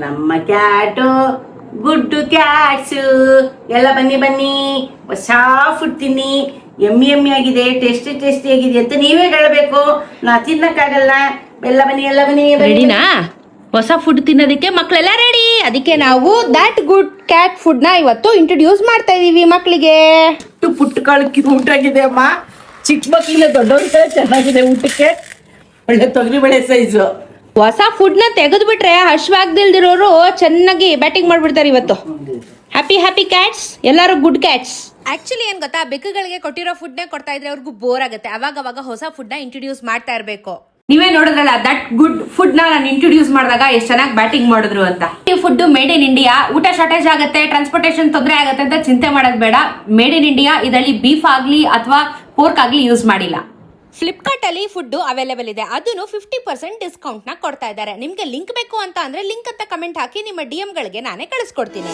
ನಮ್ಮ ಕ್ಯಾಟು ಗುಡ್ಡು ಕ್ಯಾಟ್ಸು ಎಲ್ಲ ಬನ್ನಿ ಬನ್ನಿ ಹೊಸ ಫುಡ್ ತಿನ್ನಿ. ಎಮ್ಮಿ ಎಮ್ಮಿ ಆಗಿದೆ, ಟೇಸ್ಟಿ ಆಗಿದೆ ಅಂತ ನೀವೇ ಹೇಳಬೇಕು, ನಾ ತಿನ್ನಕ್ಕಾಗಲ್ಲ. ಎಲ್ಲ ಬನ್ನಿ ಎಲ್ಲ ಬನ್ನಿ. ರೆಡಿನಾ? ಹೊಸ ಫುಡ್ ತಿನ್ನೋದಕ್ಕೆ ಮಕ್ಕಳೆಲ್ಲ ರೆಡಿ. ಅದಕ್ಕೆ ನಾವು ದಟ್ ಗುಡ್ ಕ್ಯಾಟ್ ಫುಡ್ ನ ಇವತ್ತು ಇಂಟ್ರೊಡ್ಯೂಸ್ ಮಾಡ್ತಾ ಇದೀವಿ ಮಕ್ಕಳಿಗೆ. ಪುಟ್ಟಗಳು ಕ್ಯೂಟ್ ಆಗಿದೆ ಅಮ್ಮ, ಚಿಕ್ಕ ಮಕ್ಕಳಿಂದ ದೊಡ್ಡವ್ರಿಗೆ ಚೆನ್ನಾಗಿದೆ. ಊಟಕ್ಕೆ ಒಳ್ಳೆ ತೊಗರಿಬೇಳೆ ಸೈಜು. ಹೊಸ ಫುಡ್ ನ ತೆಗೆದು ಬಿಟ್ರೆ ಹಶ್ವಾಗ್ದಿಲ್ದಿರೋರು ಚೆನ್ನಾಗಿ ಬ್ಯಾಟಿಂಗ್ ಮಾಡ್ಬಿಡ್ತಾರೆ ಇವತ್ತು. ಹ್ಯಾಪಿ ಹ್ಯಾಪಿ ಕ್ಯಾಟ್ಸ್, ಎಲ್ಲರೂ ಗುಡ್ ಕ್ಯಾಟ್ಸ್. ಆಕ್ಚುಲಿ ಏನ್ ಗೊತ್ತಾ, ಬೆಕ್ಕುಗಳಿಗೆ ಕೊಟ್ಟಿರೋ ಫುಡ್ ನೇ ಕೊಡ್ತಾ ಇದ್ರೆ ಅವ್ರಿಗೂ ಬೋರ್ ಆಗುತ್ತೆ. ಅವಾಗ ಹೊಸ ಫುಡ್ ನ ಇಂಟ್ರೊಡ್ಯೂಸ್ ಮಾಡ್ತಾ ಇರ್ಬೇಕು. ನೀವೇ ನೋಡಿದ್ರಲ್ಲ ದಟ್ ಗುಡ್ ಫುಡ್ ನಾನು ಇಂಟ್ರೊಡ್ಯೂಸ್ ಮಾಡಿದಾಗ ಎಷ್ಟು ಚೆನ್ನಾಗಿ ಬ್ಯಾಟಿಂಗ್ ಮಾಡಿದ್ರು ಅಂತ. ಈ ಫುಡ್ ಮೇಡ್ ಇನ್ ಇಂಡಿಯಾ. ಊಟ ಶಾರ್ಟೇಜ್ ಆಗುತ್ತೆ, ಟ್ರಾನ್ಸ್ಪೋರ್ಟೇಷನ್ ತೊಂದರೆ ಆಗುತ್ತೆ ಅಂತ ಚಿಂತೆ ಮಾಡೋದು ಬೇಡ. Made in India. ಇದರಲ್ಲಿ ಬೀಫ್ ಆಗ್ಲಿ ಅಥವಾ ಪೋರ್ಕ್ ಆಗ್ಲಿ ಯೂಸ್ ಮಾಡಿಲ್ಲ. ಫ್ಲಿಪ್ಕಾರ್ಟ್ ಅಲ್ಲಿ ಫುಡ್ ಅವೈಲೇಬಲ್ ಇದೆ, ಅದನ್ನು 50% ಡಿಸ್ಕೌಂಟ್ ನ ಕೊಡ್ತಾ ಇದ್ದಾರೆ. ನಿಮ್ಗೆ ಲಿಂಕ್ ಬೇಕು ಅಂತ ಅಂದ್ರೆ ಲಿಂಕ್ ಅಂತ ಕಮೆಂಟ್ ಹಾಕಿ, ನಿಮ್ಮ DM ಗಳಿಗೆ ನಾನೇ ಕಳಿಸ್ಕೊಡ್ತೀನಿ.